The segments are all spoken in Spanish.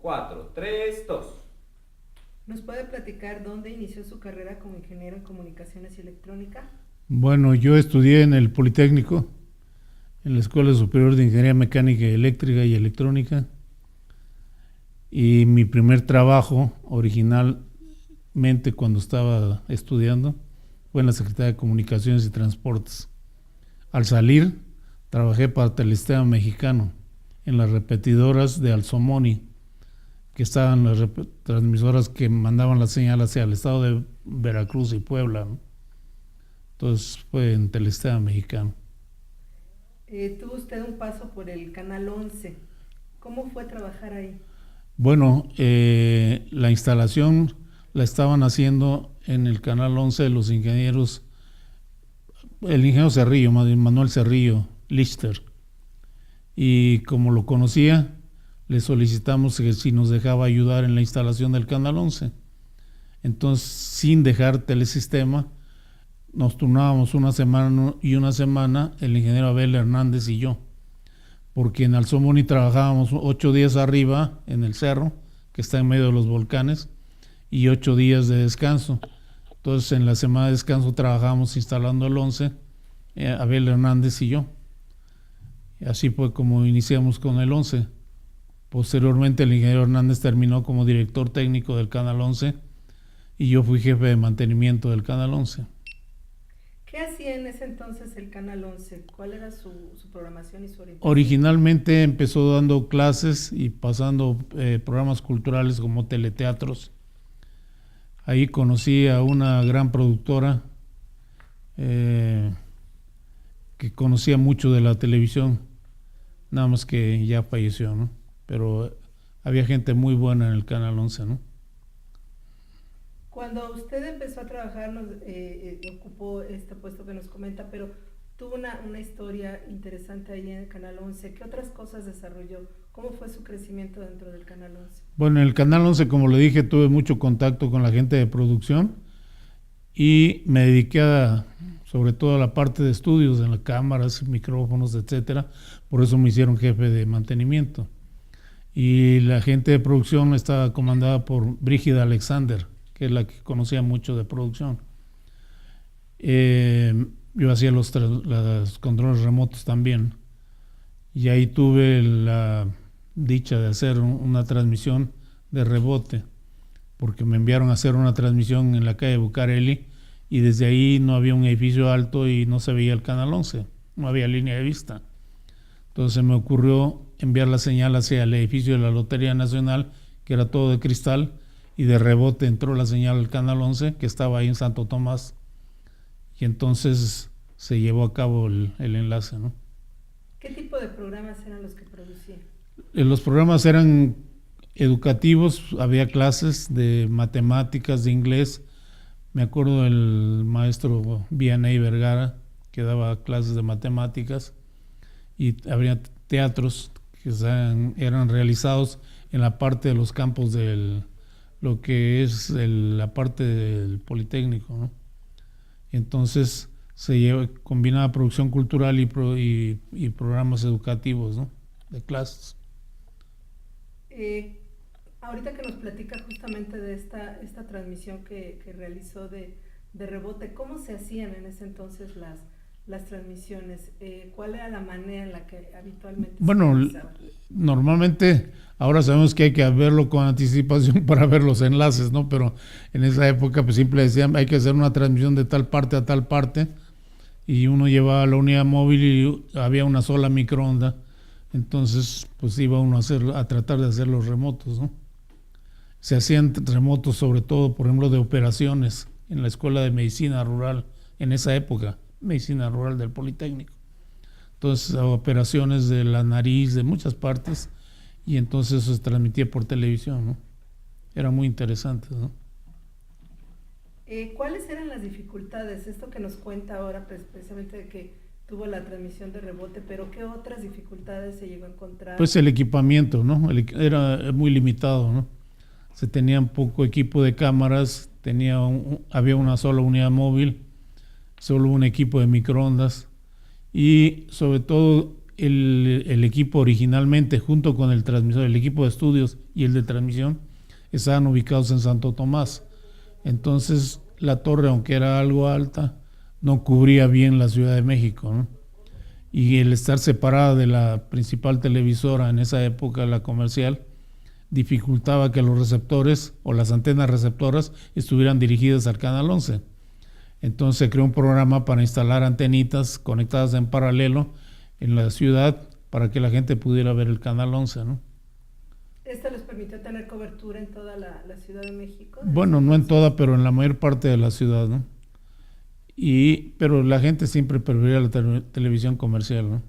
4, 3, 2. ¿Nos puede platicar dónde inició su carrera como ingeniero en comunicaciones y electrónica? Bueno, yo estudié en el Politécnico, en la Escuela Superior de Ingeniería Mecánica, Eléctrica y Electrónica, y mi primer trabajo originalmente cuando estaba estudiando fue en la Secretaría de Comunicaciones y Transportes. Al salir, trabajé para Telesistema Mexicano en las repetidoras de Alzomoni, que estaban las transmisoras que mandaban la señal hacia el estado de Veracruz y Puebla, ¿no? Entonces fue en Telesistema Mexicano. Tuvo usted un paso por el Canal 11. ¿Cómo fue trabajar ahí? Bueno, la instalación la estaban haciendo en el Canal 11 de los ingenieros, el ingeniero Cerrillo, Manuel Cerrillo Lichter. Y como lo conocía, le solicitamos que si nos dejaba ayudar en la instalación del Canal 11. Entonces, sin dejar Telesistema, nos turnábamos una semana el ingeniero Abel Hernández y yo, porque en Alzomoni trabajábamos 8 días arriba en el cerro, que está en medio de los volcanes, y 8 días de descanso. Entonces, en la semana de descanso trabajábamos instalando el 11, Abel Hernández y yo. Y así fue como iniciamos con el 11. Posteriormente, el ingeniero Hernández terminó como director técnico del Canal 11 y yo fui jefe de mantenimiento del Canal 11. ¿Qué hacía en ese entonces el Canal 11? ¿Cuál era su programación y su orientación? Originalmente empezó dando clases y pasando programas culturales como teleteatros. Ahí conocí a una gran productora que conocía mucho de la televisión, nada más que ya falleció, ¿no? Pero había gente muy buena en el Canal 11, ¿no? Cuando usted empezó a trabajar, ocupó este puesto que nos comenta, pero tuvo una historia interesante ahí en el Canal 11. ¿Qué otras cosas desarrolló? ¿Cómo fue su crecimiento dentro del Canal 11? Bueno, en el Canal 11, como le dije, tuve mucho contacto con la gente de producción y me dediqué sobre todo a la parte de estudios, en las cámaras, micrófonos, etcétera. Por eso me hicieron jefe de mantenimiento. Y la gente de producción estaba comandada por Brígida Alexander, que es la que conocía mucho de producción. Yo hacía los controles remotos también. Y ahí tuve la dicha de hacer una transmisión de rebote, porque me enviaron a hacer una transmisión en la calle Bucareli y desde ahí no había un edificio alto y no se veía el Canal 11, no había línea de vista. Entonces me ocurrió enviar la señal hacia el edificio de la Lotería Nacional, que era todo de cristal, y de rebote entró la señal al Canal 11, que estaba ahí en Santo Tomás, y entonces se llevó a cabo el enlace, ¿no? ¿Qué tipo de programas eran los que producía? Los programas eran educativos, había clases de matemáticas, de inglés. Me acuerdo del maestro Vianney Vergara, que daba clases de matemáticas, y habría teatros que eran realizados en la parte de los campos de lo que es la parte del Politécnico, ¿no? Entonces combinaba producción cultural y programas educativos, ¿no? De clases. Ahorita que nos platica justamente de esta transmisión que realizó de rebote, ¿cómo se hacían en ese entonces las transmisiones? ¿Cuál era la manera en la que habitualmente se realizaban? Normalmente ahora sabemos que hay que verlo con anticipación para ver los enlaces, ¿no? Pero en esa época pues siempre decían hay que hacer una transmisión de tal parte a tal parte y uno llevaba la unidad móvil y había una sola microonda, entonces pues iba uno a tratar de hacer los remotos, ¿no? Se hacían remotos sobre todo, por ejemplo, de operaciones en la Escuela de Medicina Rural en esa época, Medicina Rural del Politécnico. Entonces, operaciones de la nariz, de muchas partes, y entonces eso se transmitía por televisión, ¿no? Era muy interesante, ¿no? ¿Cuáles eran las dificultades? Esto que nos cuenta ahora, pues, precisamente de que tuvo la transmisión de rebote, pero ¿qué otras dificultades se llegó a encontrar? Pues el equipamiento, ¿no? Era muy limitado, ¿no? Se tenían poco equipo de cámaras, había una sola unidad móvil, solo un equipo de microondas y sobre todo el equipo originalmente, junto con el transmisor, el equipo de estudios y el de transmisión, estaban ubicados en Santo Tomás. Entonces, la torre, aunque era algo alta, no cubría bien la Ciudad de México, ¿no? Y el estar separada de la principal televisora en esa época, la comercial, dificultaba que los receptores o las antenas receptoras estuvieran dirigidas al canal 11. Entonces se creó un programa para instalar antenitas conectadas en paralelo en la ciudad para que la gente pudiera ver el canal 11, ¿no? ¿Esto les permitió tener cobertura en toda la Ciudad de México? Bueno, no en toda, pero en la mayor parte de la ciudad, ¿no? Pero la gente siempre prefería la televisión comercial, ¿no?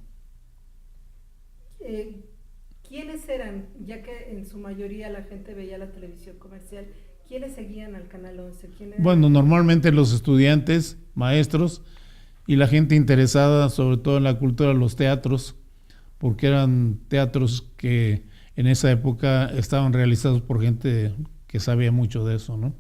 ¿Quiénes eran, ya que en su mayoría la gente veía la televisión comercial, quiénes seguían al Canal 11? Bueno, normalmente los estudiantes, maestros y la gente interesada sobre todo en la cultura, los teatros, porque eran teatros que en esa época estaban realizados por gente que sabía mucho de eso, ¿no?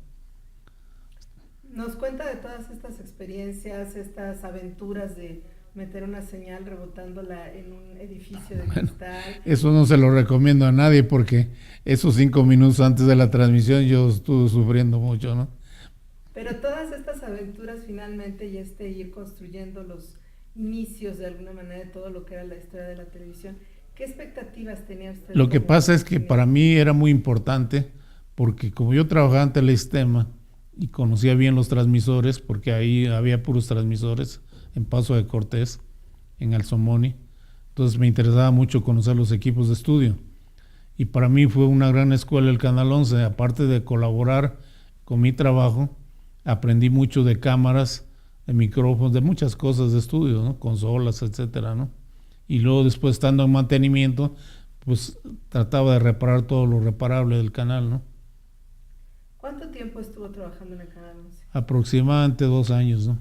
Nos cuenta de todas estas experiencias, estas aventuras de meter una señal rebotándola en un edificio de cristal. Eso no se lo recomiendo a nadie porque esos 5 minutos antes de la transmisión yo estuve sufriendo mucho, ¿no? Pero todas estas aventuras finalmente y ir construyendo los inicios de alguna manera de todo lo que era la historia de la televisión, ¿qué expectativas tenía usted? Lo que pasa es que para mí era muy importante porque como yo trabajaba en Telesistema y conocía bien los transmisores, porque ahí había puros transmisores en Paso de Cortés, en Alzomoni, entonces me interesaba mucho conocer los equipos de estudio. Y para mí fue una gran escuela el Canal 11, aparte de colaborar con mi trabajo, aprendí mucho de cámaras, de micrófonos, de muchas cosas de estudio, ¿no? Consolas, etcétera, ¿no? Y luego después estando en mantenimiento, pues trataba de reparar todo lo reparable del canal, ¿no? ¿Cuánto tiempo estuvo trabajando en el Canal 11? Aproximadamente 2 años, ¿no?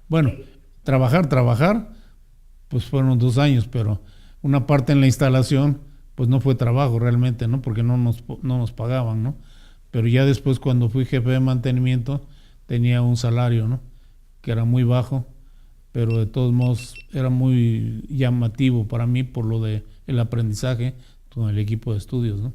Bueno, trabajar, pues fueron 2 años, pero una parte en la instalación, pues no fue trabajo realmente, ¿no? Porque no nos pagaban, ¿no? Pero ya después cuando fui jefe de mantenimiento, tenía un salario, ¿no? Que era muy bajo, pero de todos modos era muy llamativo para mí por lo de el aprendizaje con el equipo de estudios, ¿no?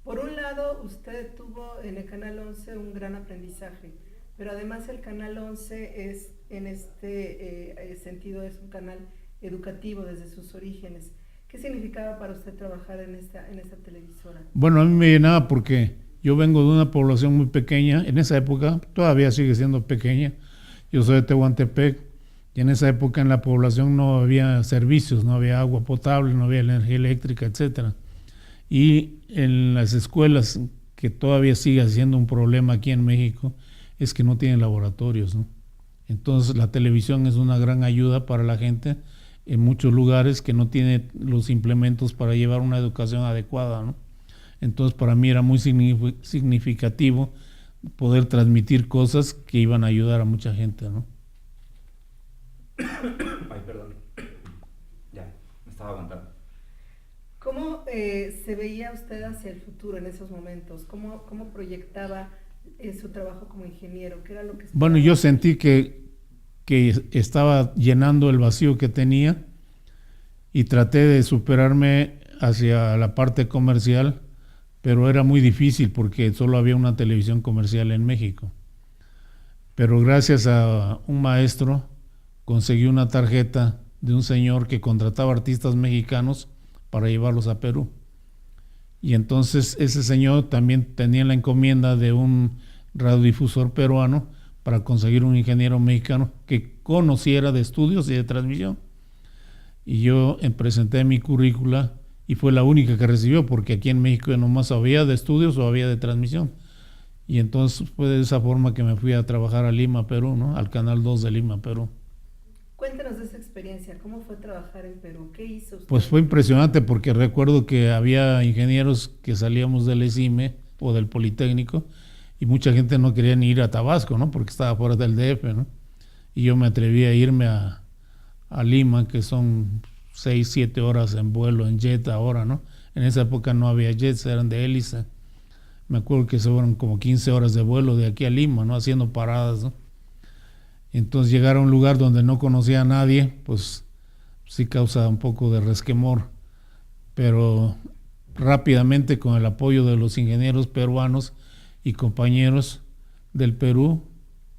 Por un lado, usted tuvo en el Canal 11 un gran aprendizaje, pero además el Canal 11 es, en este sentido, es un canal educativo desde sus orígenes. ¿Qué significaba para usted trabajar en esta televisora? Bueno, a mí me llenaba porque yo vengo de una población muy pequeña, en esa época, todavía sigue siendo pequeña, yo soy de Tehuantepec, y en esa época en la población no había servicios, no había agua potable, no había energía eléctrica, etcétera. Y en las escuelas, que todavía sigue siendo un problema aquí en México, es que no tienen laboratorios, ¿no? Entonces la televisión es una gran ayuda para la gente en muchos lugares que no tiene los implementos para llevar una educación adecuada, ¿no? Entonces para mí era muy significativo poder transmitir cosas que iban a ayudar a mucha gente, ¿no? Ay, perdón. Ya, me estaba aguantando. ¿Cómo se veía usted hacia el futuro en esos momentos? ¿Cómo proyectaba su trabajo como ingeniero? ¿Qué era lo que esperaba? Bueno, yo sentí que estaba llenando el vacío que tenía y traté de superarme hacia la parte comercial, pero era muy difícil porque solo había una televisión comercial en México. Pero gracias a un maestro conseguí una tarjeta de un señor que contrataba artistas mexicanos para llevarlos a Perú. Y entonces ese señor también tenía la encomienda de un radiodifusor peruano para conseguir un ingeniero mexicano que conociera de estudios y de transmisión. Y yo presenté mi currícula y fue la única que recibió, porque aquí en México nomás había de estudios o había de transmisión. Y entonces fue de esa forma que me fui a trabajar a Lima, Perú, ¿no? Al Canal 2 de Lima, Perú. Cuéntanos de esa experiencia, ¿cómo fue trabajar en Perú? ¿Qué hizo usted? Pues fue impresionante porque recuerdo que había ingenieros que salíamos del ESIME o del Politécnico y mucha gente no quería ni ir a Tabasco, ¿no? Porque estaba fuera del DF, ¿no? Y yo me atreví a irme a Lima, que son 6, 7 horas en vuelo, en jet ahora, ¿no? En esa época no había jets, eran de hélice. Me acuerdo que se fueron como 15 horas de vuelo de aquí a Lima, ¿no? Haciendo paradas, ¿no? Entonces llegar a un lugar donde no conocía a nadie, pues sí causa un poco de resquemor, pero rápidamente con el apoyo de los ingenieros peruanos y compañeros del Perú,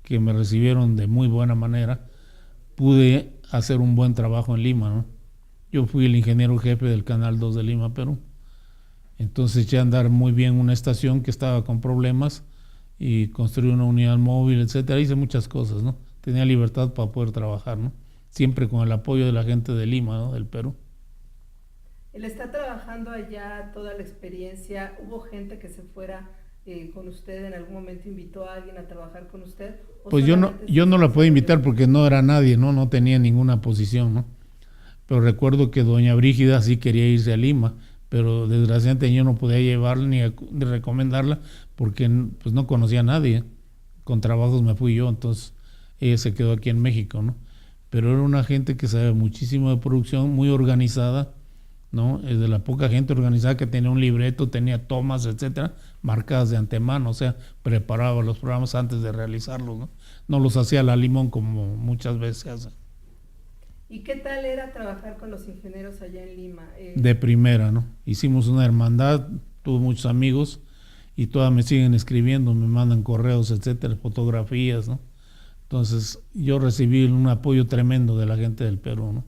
que me recibieron de muy buena manera, pude hacer un buen trabajo en Lima, ¿no? Yo fui el ingeniero jefe del Canal 2 de Lima, Perú. Entonces eché a andar muy bien una estación que estaba con problemas y construí una unidad móvil, etcétera. Hice muchas cosas, ¿no? Tenía libertad para poder trabajar, ¿no? Siempre con el apoyo de la gente de Lima, ¿no? Del Perú. Él está trabajando allá, toda la experiencia. ¿Hubo gente que se fuera con usted? ¿En algún momento invitó a alguien a trabajar con usted? Pues yo no la puedo invitar porque no era nadie, ¿no? No tenía ninguna posición, ¿no? Pero recuerdo que doña Brígida sí quería irse a Lima, pero desgraciadamente yo no podía llevarla ni recomendarla porque pues no conocía a nadie. Con trabajos me fui yo, entonces ella se quedó aquí en México, ¿no? Pero era una gente que sabe muchísimo de producción, muy organizada, ¿no? Es de la poca gente organizada que tenía un libreto, tenía tomas, etcétera, marcadas de antemano, o sea, preparaba los programas antes de realizarlos, ¿no? No los hacía a la limón como muchas veces se hace. ¿Y qué tal era trabajar con los ingenieros allá en Lima? De primera, ¿no? Hicimos una hermandad, tuve muchos amigos y todas me siguen escribiendo, me mandan correos, etcétera, fotografías, ¿no? Entonces yo recibí un apoyo tremendo de la gente del Perú, ¿no?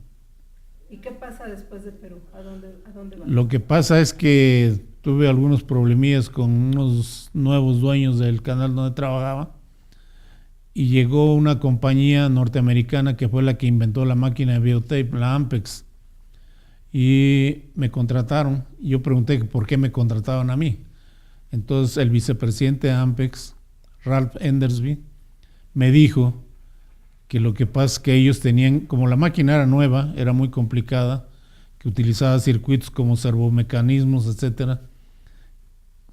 ¿Y qué pasa después de Perú? ¿A dónde va? Lo que pasa es que tuve algunos problemillas con unos nuevos dueños del canal donde trabajaba y llegó una compañía norteamericana que fue la que inventó la máquina de videotape, la Ampex, y me contrataron. Yo pregunté por qué me contrataban a mí. Entonces el vicepresidente de Ampex, Ralph Endersby, me dijo que lo que pasa es que ellos tenían, como la máquina era nueva, era muy complicada, que utilizaba circuitos como servomecanismos, etcétera,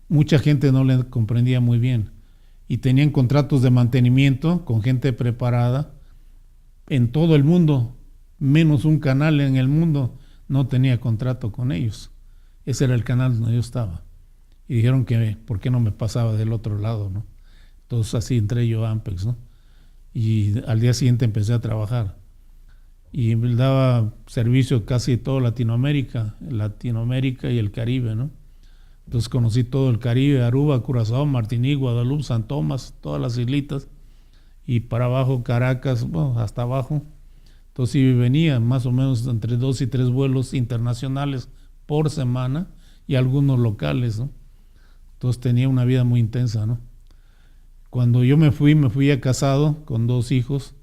mucha gente no le comprendía muy bien y tenían contratos de mantenimiento con gente preparada en todo el mundo, menos un canal en el mundo no tenía contrato con ellos. Ese era el canal donde yo estaba. Y dijeron que por qué no me pasaba del otro lado, ¿no? Entonces así entré yo a Ampex, ¿no? Y al día siguiente empecé a trabajar. Y daba servicio casi a toda Latinoamérica y el Caribe, ¿no? Entonces conocí todo el Caribe, Aruba, Curazao, Martinique, Guadalupe, San Tomás, todas las islitas. Y para abajo, Caracas, bueno, hasta abajo. Entonces sí venía más o menos entre 2 y 3 vuelos internacionales por semana y algunos locales, ¿no? Entonces tenía una vida muy intensa, ¿no? Cuando yo me fui ya casado con 2 hijos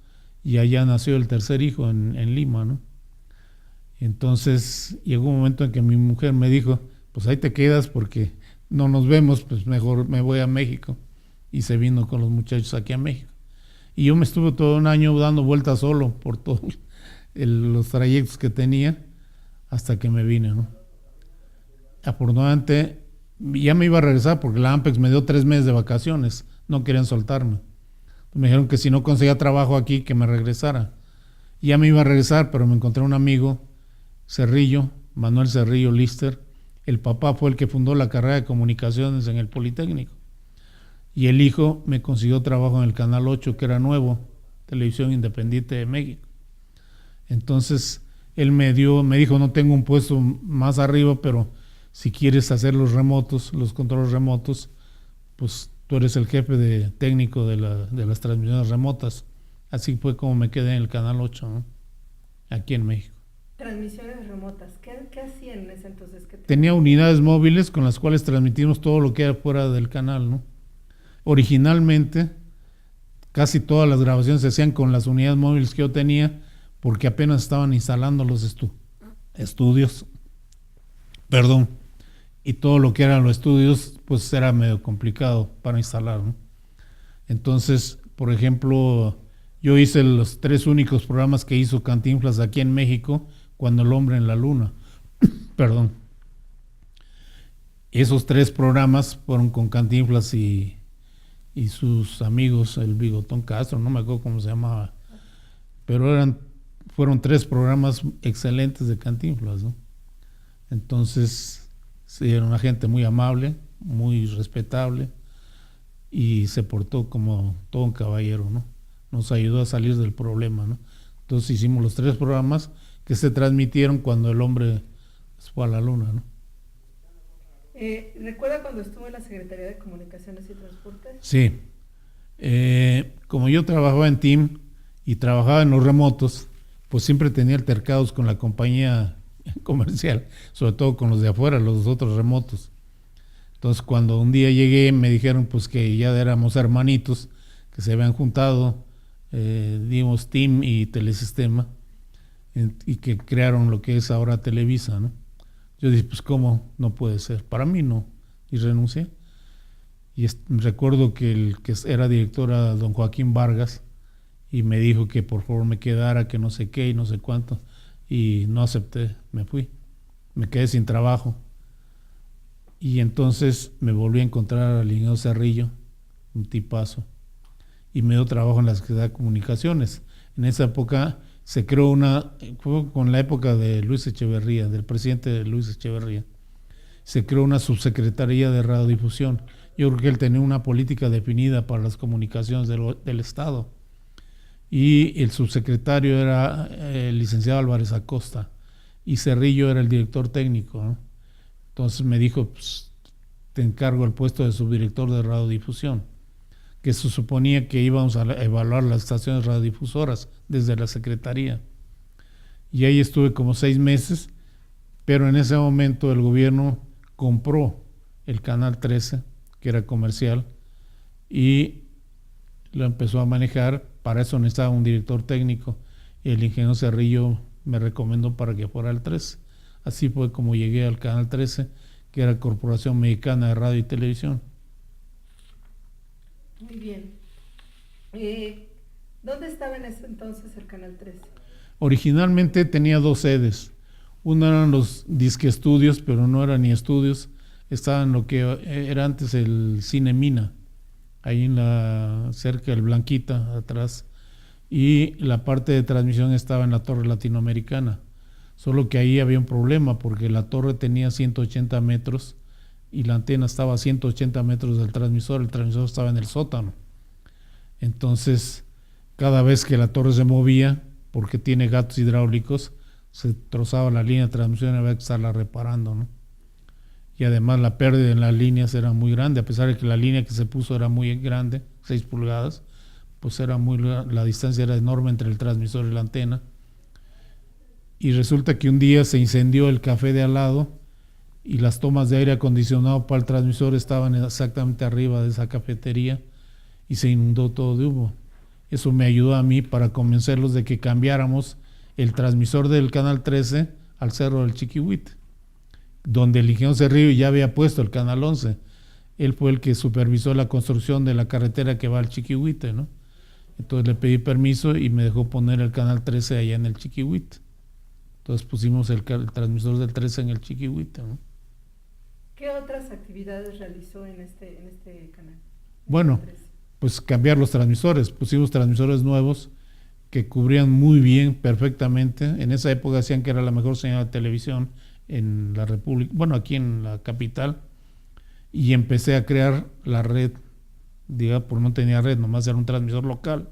y allá nació el tercer hijo en Lima, ¿no? Entonces llegó un momento en que mi mujer me dijo, pues ahí te quedas porque no nos vemos, pues mejor me voy a México. Y se vino con los muchachos aquí a México. Y yo me estuve todo un año dando vueltas solo por todos los trayectos que tenía hasta que me vine, ¿no? Afortunadamente ya me iba a regresar porque la Ampex me dio 3 meses de vacaciones, no querían soltarme. Me dijeron que si no conseguía trabajo aquí que me regresara. Ya me iba a regresar, pero me encontré un amigo, Cerrillo, Manuel Cerrillo Lister. El papá fue el que fundó la carrera de comunicaciones en el Politécnico. Y el hijo me consiguió trabajo en el Canal 8, que era nuevo, Televisión Independiente de México. Entonces él me dijo, no tengo un puesto más arriba, pero si quieres hacer los controles remotos, pues tú eres el jefe de técnico de las transmisiones remotas. Así fue como me quedé en el Canal 8, ¿no? Aquí en México. Transmisiones remotas, ¿qué hacían en ese entonces? Tenía unidades móviles con las cuales transmitimos todo lo que era fuera del canal, ¿no? Originalmente, casi todas las grabaciones se hacían con las unidades móviles que yo tenía, porque apenas estaban instalando los estudios. Y todo lo que eran los estudios, pues era medio complicado para instalar, ¿no? Entonces, por ejemplo, yo hice los 3 únicos programas que hizo Cantinflas aquí en México, Cuando el hombre en la luna. Esos 3 programas fueron con Cantinflas y sus amigos, el Bigotón Castro, no me acuerdo cómo se llamaba, pero fueron 3 programas excelentes de Cantinflas, ¿no? Entonces, sí, era una gente muy amable, muy respetable y se portó como todo un caballero, ¿no? nos ayudó a salir del problema, ¿no? Entonces hicimos los 3 programas que se transmitieron cuando el hombre fue a la luna, ¿no? ¿Recuerda cuando estuvo en la Secretaría de Comunicaciones y Transportes? Sí. Como yo trabajaba en TIM y trabajaba en los remotos, pues siempre tenía altercados con la compañía comercial, sobre todo con los de afuera, los otros remotos. Entonces cuando un día llegué me dijeron pues que ya éramos hermanitos, que se habían juntado, digamos, TIM y Telesistema, y que crearon lo que es ahora Televisa, ¿no? Yo dije, pues cómo, no puede ser, para mí no, y renuncié. Y recuerdo que el que era director era don Joaquín Vargas, y me dijo que por favor me quedara, que no sé qué y no sé cuánto, y no acepté, me fui, me quedé sin trabajo. Y entonces me volví a encontrar al ingeniero Cerrillo, un tipazo, y me dio trabajo en la Secretaría de Comunicaciones. En esa época se creó fue con la época de Luis Echeverría, del presidente Luis Echeverría, se creó una subsecretaría de radiodifusión. Yo creo que él tenía una política definida para las comunicaciones del Estado. Y el subsecretario era el licenciado Álvarez Acosta, y Cerrillo era el director técnico, ¿no? Entonces me dijo, pues, te encargo el puesto de subdirector de radiodifusión, que se suponía que íbamos a evaluar las estaciones radiodifusoras desde la Secretaría. Y ahí estuve como 6 meses, pero en ese momento el gobierno compró el Canal 13, que era comercial, y lo empezó a manejar. Para eso necesitaba un director técnico, y el ingeniero Cerrillo me recomendó para que fuera al 13. Así fue como llegué al Canal 13, que era Corporación Mexicana de Radio y Televisión. Muy bien. ¿Dónde estaba en ese entonces el Canal 13? Originalmente tenía 2 sedes. Una eran los disque estudios, pero no eran ni estudios. Estaba en lo que era antes el Cine Mina, ahí cerca del Blanquita, atrás. Y la parte de transmisión estaba en la Torre Latinoamericana. Solo que ahí había un problema, porque la torre tenía 180 metros y la antena estaba a 180 metros del transmisor. El transmisor estaba en el sótano. Entonces, cada vez que la torre se movía, porque tiene gatos hidráulicos, se trozaba la línea de transmisión y había que estarla reparando, ¿no? Y además la pérdida en las líneas era muy grande, a pesar de que la línea que se puso era muy grande, 6 pulgadas, pues la distancia era enorme entre el transmisor y la antena. Y resulta que un día se incendió el café de al lado y las tomas de aire acondicionado para el transmisor estaban exactamente arriba de esa cafetería y se inundó todo de humo. Eso me ayudó a mí para convencerlos de que cambiáramos el transmisor del Canal 13 al Cerro del Chiquihuite, donde el ingeniero Cerrillo ya había puesto el Canal 11. Él fue el que supervisó la construcción de la carretera que va al Chiquihuite, ¿no? Entonces le pedí permiso y me dejó poner el Canal 13 allá en el Chiquihuite. Entonces pusimos el transmisor del 13 en el Chiquihuite, ¿no? ¿Qué otras actividades realizó en este canal? Bueno, pues cambiar los transmisores. Pusimos transmisores nuevos que cubrían muy bien, perfectamente. En esa época decían que era la mejor señal de televisión en la República, bueno, aquí en la capital. Y empecé a crear la red, digamos, porque no tenía red, nomás era un transmisor local.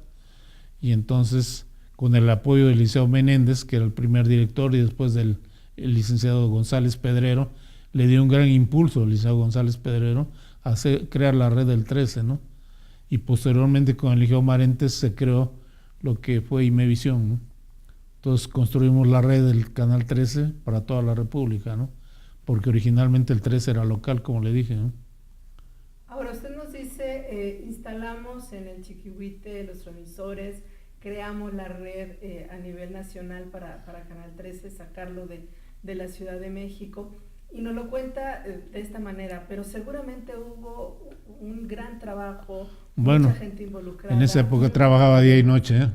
Y entonces, con el apoyo del licenciado Menéndez, que era el primer director, y después del licenciado González Pedrero, le dio un gran impulso al licenciado González Pedrero a crear la red del 13, ¿no? Y posteriormente con el licenciado Marentes se creó lo que fue Imevisión, ¿no? Entonces construimos la red del Canal 13 para toda la República, ¿no? Porque originalmente el 13 era local, como le dije, ¿no? Ahora usted nos dice, instalamos en el Chiquihuite los transmisores, creamos la red a nivel nacional para Canal 13, sacarlo de la Ciudad de México, y nos lo cuenta de esta manera, pero seguramente hubo un gran trabajo, bueno, mucha gente involucrada. En esa época trabajaba día y noche, ¿eh?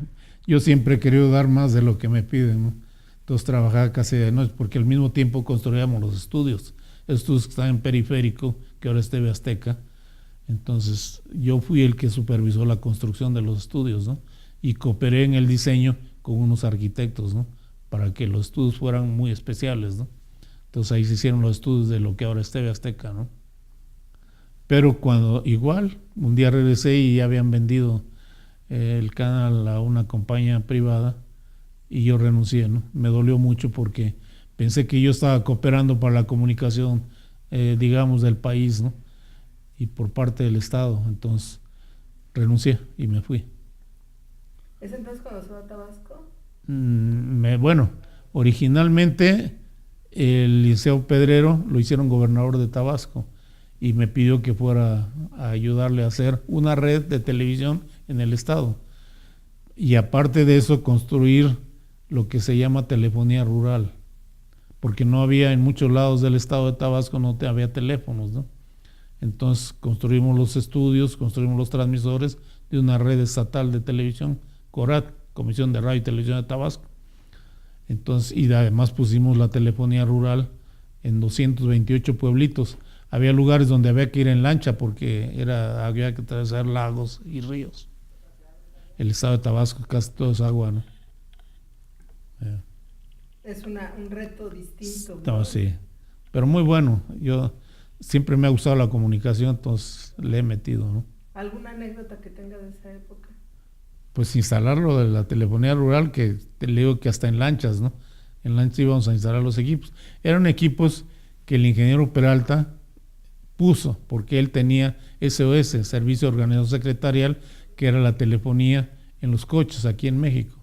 Yo siempre he querido dar más de lo que me piden, ¿no? Entonces trabajaba casi de noche, porque al mismo tiempo construíamos los estudios que están en Periférico, que ahora es TV Azteca. Entonces yo fui el que supervisó la construcción de los estudios, ¿no? Y cooperé en el diseño con unos arquitectos, ¿no? Para que los estudios fueran muy especiales, ¿no? Entonces ahí se hicieron los estudios de lo que ahora es TV Azteca, ¿no? Pero cuando igual, un día regresé y ya habían vendido el canal a una compañía privada y yo renuncié, ¿no? Me dolió mucho porque pensé que yo estaba cooperando para la comunicación, digamos, del país, ¿no? Y por parte del Estado. Entonces renuncié y me fui. ¿Es entonces cuando se va a Tabasco? Bueno, originalmente el Liceo Pedrero lo hicieron gobernador de Tabasco y me pidió que fuera a ayudarle a hacer una red de televisión en el estado. Y aparte de eso, construir lo que se llama telefonía rural, porque no había en muchos lados del estado de Tabasco, no había teléfonos, ¿no? Entonces construimos los estudios, construimos los transmisores de una red estatal de televisión, CORAT, Comisión de Radio y Televisión de Tabasco. Entonces, y además pusimos la telefonía rural en 228 pueblitos. Había lugares donde había que ir en lancha porque había que atravesar lagos y ríos. El estado de Tabasco casi todo es agua, ¿no? Es un reto distinto, No, ¿no? sí, pero muy bueno. Yo siempre me ha gustado la comunicación, entonces le he metido, ¿no? ¿Alguna anécdota que tenga de esa época? Pues instalar lo de la telefonía rural, que te le digo que hasta en lanchas, ¿no? En lanchas íbamos a instalar los equipos. Eran equipos que el ingeniero Peralta puso, porque él tenía SOS, Servicio de Organización Secretarial, que era la telefonía en los coches aquí en México.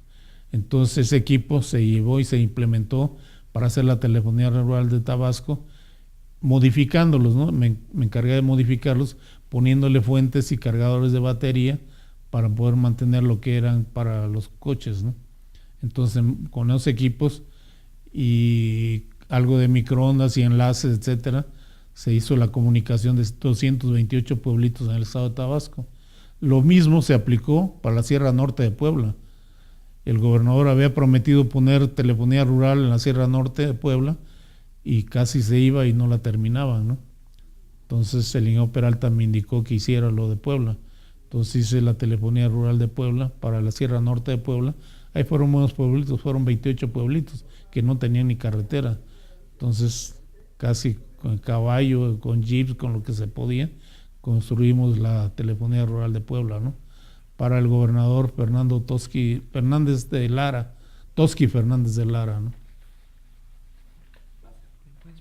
Entonces ese equipo se llevó y se implementó para hacer la telefonía rural de Tabasco, modificándolos, ¿no? Me encargué de modificarlos, poniéndole fuentes y cargadores de batería para poder mantener lo que eran para los coches, ¿no? Entonces con esos equipos y algo de microondas y enlaces, etcétera, se hizo la comunicación de 228 pueblitos en el estado de Tabasco. Lo mismo se aplicó para la Sierra Norte de Puebla. El gobernador había prometido poner telefonía rural en la Sierra Norte de Puebla y casi se iba y no la terminaban, ¿no? Entonces el ingeniero Peralta me indicó que hiciera lo de Puebla. Entonces hice la telefonía rural de Puebla para la Sierra Norte de Puebla. Ahí fueron buenos pueblitos, fueron 28 pueblitos que no tenían ni carretera. Entonces casi con caballo, con jeeps, con lo que se podía, construimos la telefonía rural de Puebla, ¿no? Para el gobernador Tosqui Fernández de Lara, ¿no? ¿Puedes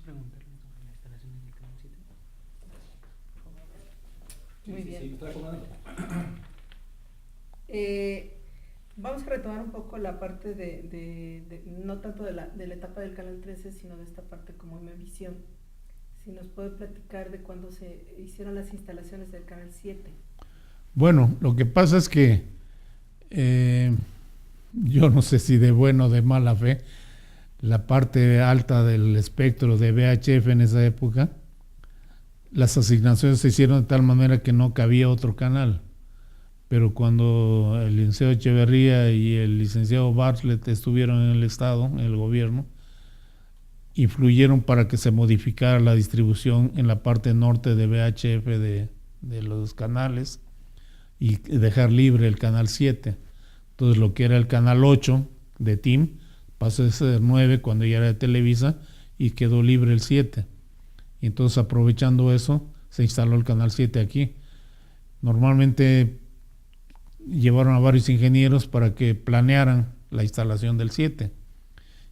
preguntarle sobre la instalación del Canal 7? Muy bien. Sí, estoy acomodado. Vamos a retomar un poco la parte no tanto de la etapa del Canal 13, sino de esta parte como Imevisión. Si nos puede platicar de cuándo se hicieron las instalaciones del Canal 7. Bueno, lo que pasa es que yo no sé si de buena o de mala fe, la parte alta del espectro de VHF en esa época, las asignaciones se hicieron de tal manera que no cabía otro canal. Pero cuando el licenciado Echeverría y el licenciado Bartlett estuvieron en el Estado, en el gobierno, influyeron para que se modificara la distribución en la parte norte de VHF de los canales y dejar libre el canal 7. Entonces lo que era el canal 8 de TIM pasó a ser 9 cuando ya era de Televisa y quedó libre el 7. Y entonces aprovechando eso se instaló el canal 7 aquí. Normalmente llevaron a varios ingenieros para que planearan la instalación del 7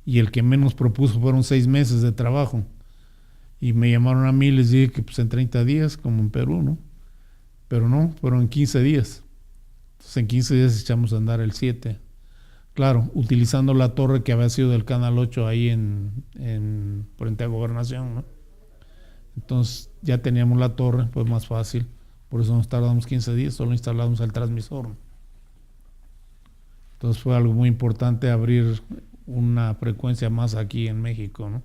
y el que menos propuso fueron 6 meses de trabajo y me llamaron a mí y les dije que pues en 30 días como en Perú, ¿no? Pero no, fueron en 15 días. Entonces en 15 días echamos a andar el 7. Claro, utilizando la torre que había sido del Canal 8 ahí en frente a Gobernación, ¿no? Entonces ya teníamos la torre, pues más fácil. Por eso nos tardamos 15 días, solo instalamos el transmisor. Entonces fue algo muy importante abrir una frecuencia más aquí en México, ¿no?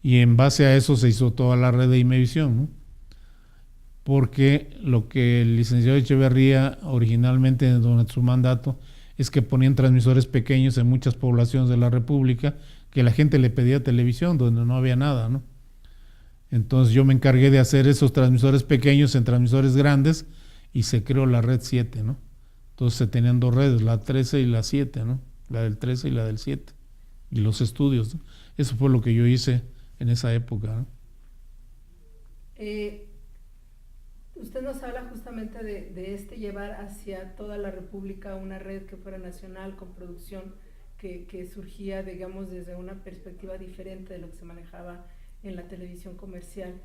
Y en base a eso se hizo toda la red de Imevisión, ¿no? Porque lo que el licenciado Echeverría originalmente durante su mandato es que ponían transmisores pequeños en muchas poblaciones de la República que la gente le pedía televisión donde no había nada, ¿no? Entonces yo me encargué de hacer esos transmisores pequeños en transmisores grandes y se creó la red 7, ¿no? Entonces se tenían 2 redes, la 13 y la 7, ¿no? La del 13 y la del 7. Y los estudios, ¿no? Eso fue lo que yo hice en esa época, ¿no? Usted usted nos habla justamente de llevar hacia toda la República una red que fuera nacional con producción que surgía, digamos, desde una perspectiva diferente de lo que se manejaba en la televisión comercial.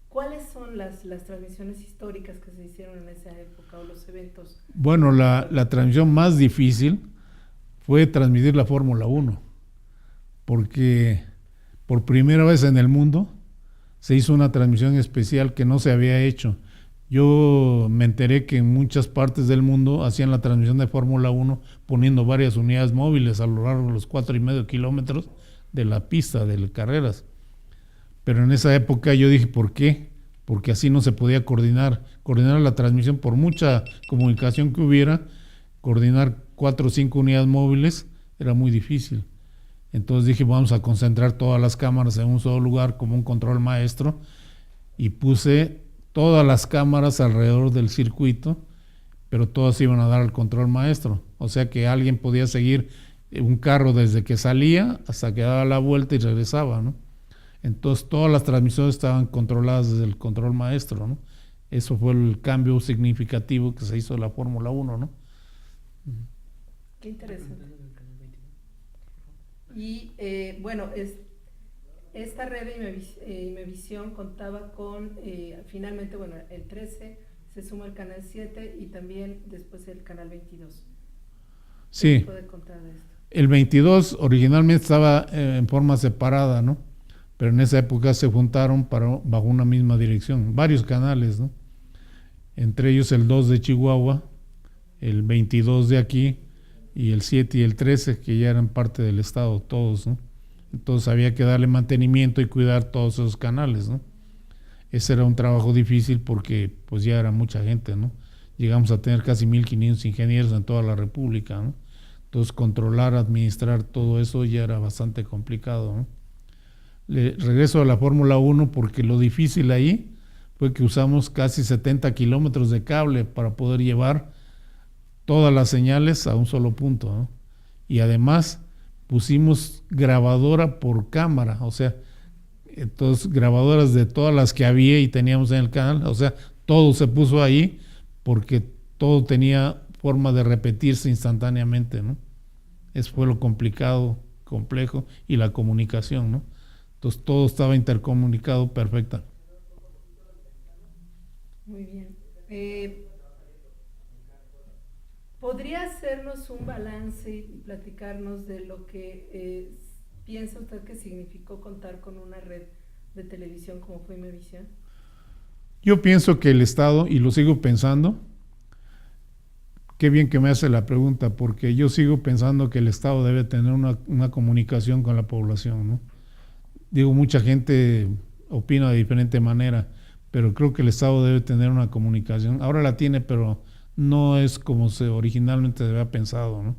¿Cuáles son las transmisiones históricas que se hicieron en esa época o los eventos? Bueno, la transmisión más difícil fue transmitir la Fórmula 1, porque por primera vez en el mundo se hizo una transmisión especial que no se había hecho. Yo me enteré que en muchas partes del mundo hacían la transmisión de Fórmula 1 poniendo varias unidades móviles a lo largo de los 4,5 kilómetros de la pista de carreras. Pero en esa época yo dije, ¿por qué? Porque así no se podía coordinar la transmisión por mucha comunicación que hubiera, coordinar 4 o 5 unidades móviles era muy difícil. Entonces dije, vamos a concentrar todas las cámaras en un solo lugar como un control maestro, y puse todas las cámaras alrededor del circuito, pero todas iban a dar al control maestro. O sea que alguien podía seguir un carro desde que salía hasta que daba la vuelta y regresaba, ¿no? Entonces todas las transmisiones estaban controladas desde el control maestro, ¿no? Eso fue el cambio significativo que se hizo de la Fórmula 1, ¿no? Qué interesante. Y bueno, esta red de Imevisión contaba con, finalmente, bueno, el 13 se suma el canal 7 y también después el canal 22. Sí. ¿Qué puede contar de esto? El 22 originalmente estaba en forma separada, ¿no? Pero en esa época se juntaron bajo una misma dirección, varios canales, ¿no? Entre ellos el 2 de Chihuahua, el 22 de aquí, y el 7 y el 13, que ya eran parte del estado todos, ¿no? Entonces había que darle mantenimiento y cuidar todos esos canales, ¿no? Ese era un trabajo difícil porque pues ya era mucha gente, ¿no? Llegamos a tener casi 1,500 ingenieros en toda la República, ¿no? Entonces controlar, administrar todo eso ya era bastante complicado, ¿no? Regreso a la Fórmula 1 porque lo difícil ahí fue que usamos casi 70 kilómetros de cable para poder llevar todas las señales a un solo punto, ¿no? Y además pusimos grabadora por cámara, o sea, entonces grabadoras de todas las que había y teníamos en el canal, o sea, todo se puso ahí porque todo tenía forma de repetirse instantáneamente, ¿no? Eso fue lo complicado, complejo, y la comunicación, ¿no? Entonces todo estaba intercomunicado perfecta. Muy bien. ¿Podría hacernos un balance y platicarnos de lo que piensa usted que significó contar con una red de televisión como fue Imevisión? Yo pienso que el Estado, y lo sigo pensando, qué bien que me hace la pregunta, porque yo sigo pensando que el Estado debe tener una comunicación con la población, ¿no? Digo, mucha gente opina de diferente manera, pero creo que el Estado debe tener una comunicación. Ahora la tiene, pero no es como originalmente se había pensado, ¿no?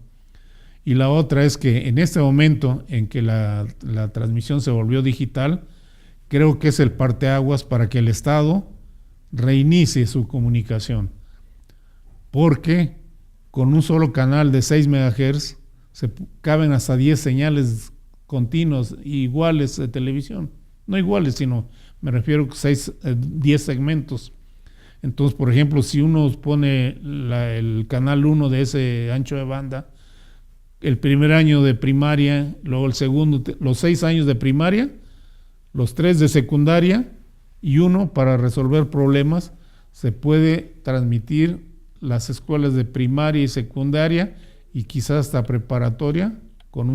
Y la otra es que en este momento en que la transmisión se volvió digital, creo que es el parteaguas para que el Estado reinicie su comunicación, porque con un solo canal de 6 MHz se caben hasta 10 señales continuas iguales de televisión, no iguales, sino me refiero a 10 segmentos. Entonces, por ejemplo, si uno pone el canal 1 de ese ancho de banda, el primer año de primaria, luego el segundo, los 6 años de primaria, los 3 de secundaria y 1 para resolver problemas, se puede transmitir las escuelas de primaria y secundaria y quizás hasta preparatoria con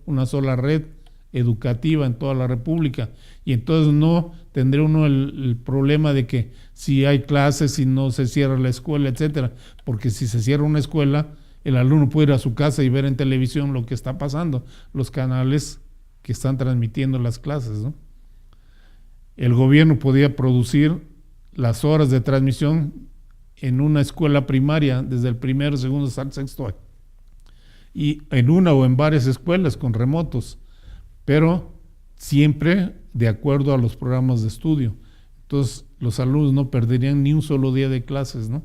una sola red educativa en toda la República. Y entonces no tendría uno el problema de que si hay clases, si no se cierra la escuela, etcétera, porque si se cierra una escuela, el alumno puede ir a su casa y ver en televisión lo que está pasando, los canales que están transmitiendo las clases, ¿no? El gobierno podía producir las horas de transmisión en una escuela primaria, desde el primero, segundo hasta el sexto año, y en una o en varias escuelas con remotos, pero siempre de acuerdo a los programas de estudio. Entonces los alumnos no perderían ni un solo día de clases, ¿no?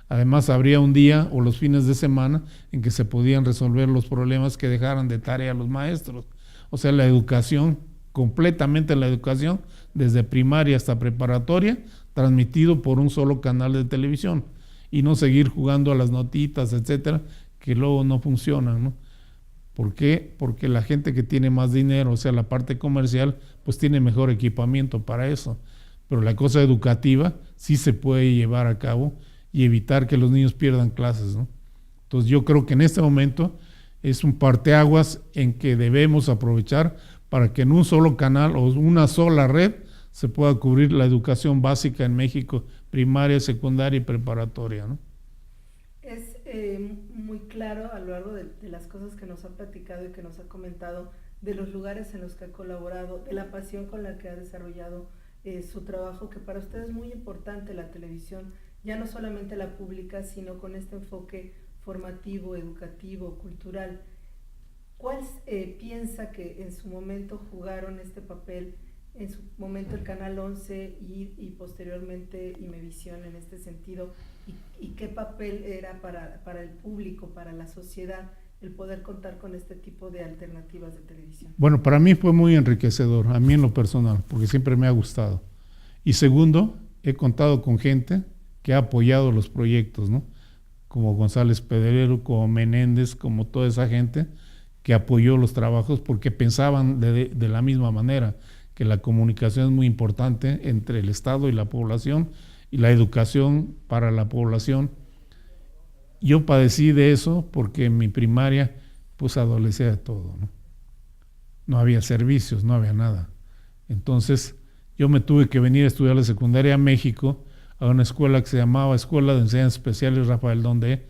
Además habría un día o los fines de semana en que se podían resolver los problemas que dejaran de tarea a los maestros. O sea, la educación completamente la educación, desde primaria hasta preparatoria, transmitido por un solo canal de televisión, y no seguir jugando a las notitas, etcétera, que luego no funcionan, ¿no? ¿Por qué? Porque la gente que tiene más dinero, o sea, la parte comercial, pues tiene mejor equipamiento para eso. Pero la cosa educativa sí se puede llevar a cabo y evitar que los niños pierdan clases, ¿no? Entonces yo creo que en este momento es un parteaguas en que debemos aprovechar para que en un solo canal o una sola red se pueda cubrir la educación básica en México, primaria, secundaria y preparatoria, ¿no? Es muy claro a lo largo de las cosas que nos ha platicado y que nos ha comentado, de los lugares en los que ha colaborado, de la pasión con la que ha desarrollado su trabajo, que para usted es muy importante la televisión, ya no solamente la pública, sino con este enfoque formativo, educativo, cultural. ¿Cuál piensa que en su momento jugaron este papel, en su momento el Canal 11 y posteriormente Imevisión en este sentido? ¿Y qué papel era para el público, para la sociedad, el poder contar con este tipo de alternativas de televisión? Bueno, para mí fue muy enriquecedor, a mí en lo personal, porque siempre me ha gustado. Y segundo, he contado con gente que ha apoyado los proyectos, ¿no? Como González Pedrero, como Menéndez, como toda esa gente que apoyó los trabajos porque pensaban de la misma manera, que la comunicación es muy importante entre el Estado y la población, y la educación para la población. Yo padecí de eso porque en mi primaria pues adolecía de todo, ¿no? No había servicios, no había nada. Entonces yo me tuve que venir a estudiar la secundaria a México, a una escuela que se llamaba Escuela de Enseñanzas Especiales Rafael Donde,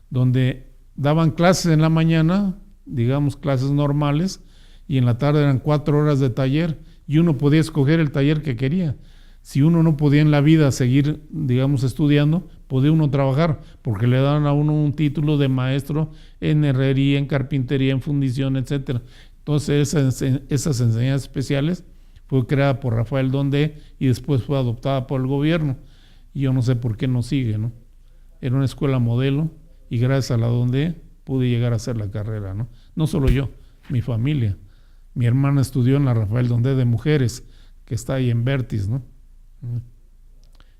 donde daban clases en la mañana, digamos clases normales, y en la tarde eran 4 horas de taller, y uno podía escoger el taller que quería. Si uno no podía en la vida seguir, digamos, estudiando, podía uno trabajar, porque le daban a uno un título de maestro en herrería, en carpintería, en fundición, etcétera. Entonces esas enseñanzas especiales fue creada por Rafael Donde y después fue adoptada por el gobierno. Y yo no sé por qué no sigue, ¿no? Era una escuela modelo y gracias a la Donde pude llegar a hacer la carrera, ¿no? No solo yo, mi familia. Mi hermana estudió en la Rafael Donde de mujeres, que está ahí en Vertis, ¿no?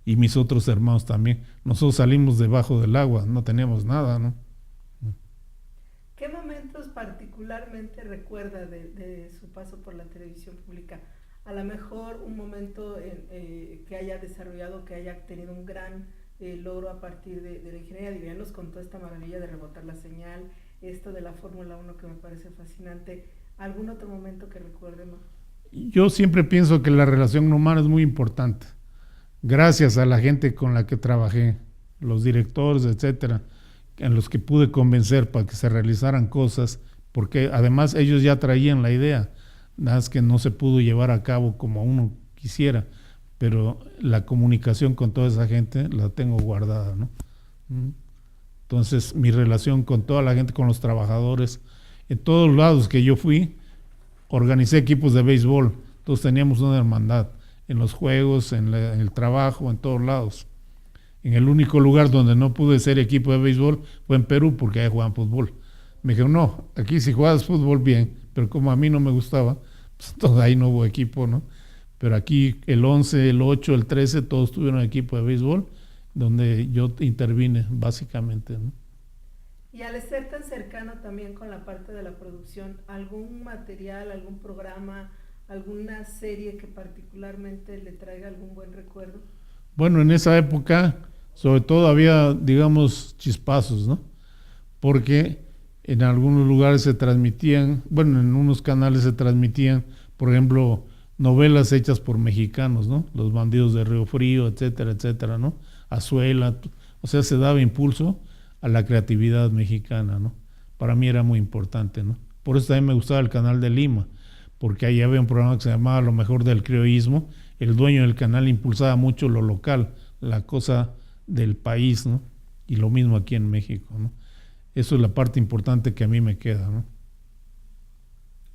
Y mis otros hermanos también. Nosotros salimos debajo del agua, no teníamos nada, ¿no? ¿Qué momentos particularmente recuerda de su paso por la televisión pública? A lo mejor un momento que haya desarrollado, que haya tenido un gran logro a partir de la ingeniería. Digo, ya nos contó esta maravilla de rebotar la señal, esto de la Fórmula 1 que me parece fascinante. ¿Algún otro momento que recuerde más? Yo siempre pienso que la relación humana es muy importante. Gracias a la gente con la que trabajé, los directores, etcétera, en los que pude convencer para que se realizaran cosas, porque además ellos ya traían la idea, nada más que no se pudo llevar a cabo como uno quisiera, pero la comunicación con toda esa gente la tengo guardada, ¿no? Entonces mi relación con toda la gente, con los trabajadores, en todos lados que yo fui, organicé equipos de béisbol, entonces teníamos una hermandad en los juegos, en el trabajo, en todos lados. En el único lugar donde no pude ser equipo de béisbol fue en Perú, porque ahí jugaban fútbol. Me dijeron, no, aquí si juegas fútbol bien, pero como a mí no me gustaba, pues entonces ahí no hubo equipo, ¿no? Pero aquí el 11, el 8, el 13, todos tuvieron equipo de béisbol, donde yo intervine básicamente, ¿no? Y al ser tan cercano también con la parte de la producción, ¿algún material, algún programa, alguna serie que particularmente le traiga algún buen recuerdo? Bueno, en esa época, sobre todo había, digamos, chispazos, ¿no? Porque en algunos lugares se transmitían, bueno, en unos canales se transmitían, por ejemplo, novelas hechas por mexicanos, ¿no? Los Bandidos de Río Frío, etcétera, etcétera, ¿no? Azuela, o sea, se daba impulso a la creatividad mexicana, ¿no? Para mí era muy importante, ¿no? Por eso también me gustaba el canal de Lima, porque ahí había un programa que se llamaba Lo Mejor del Criollismo. El dueño del canal impulsaba mucho lo local, la cosa del país, ¿no? Y lo mismo aquí en México, ¿no? Eso es la parte importante que a mí me queda, ¿no?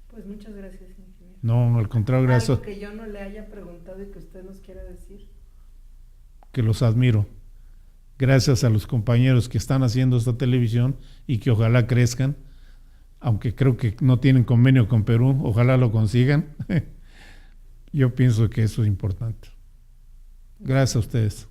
Pues muchas gracias, ingeniero. No, al contrario, gracias. Algo que yo no le haya preguntado y que usted nos quiera decir. Que los admiro. Gracias a los compañeros que están haciendo esta televisión y que ojalá crezcan, aunque creo que no tienen convenio con Perú, ojalá lo consigan. Yo pienso que eso es importante. Gracias a ustedes.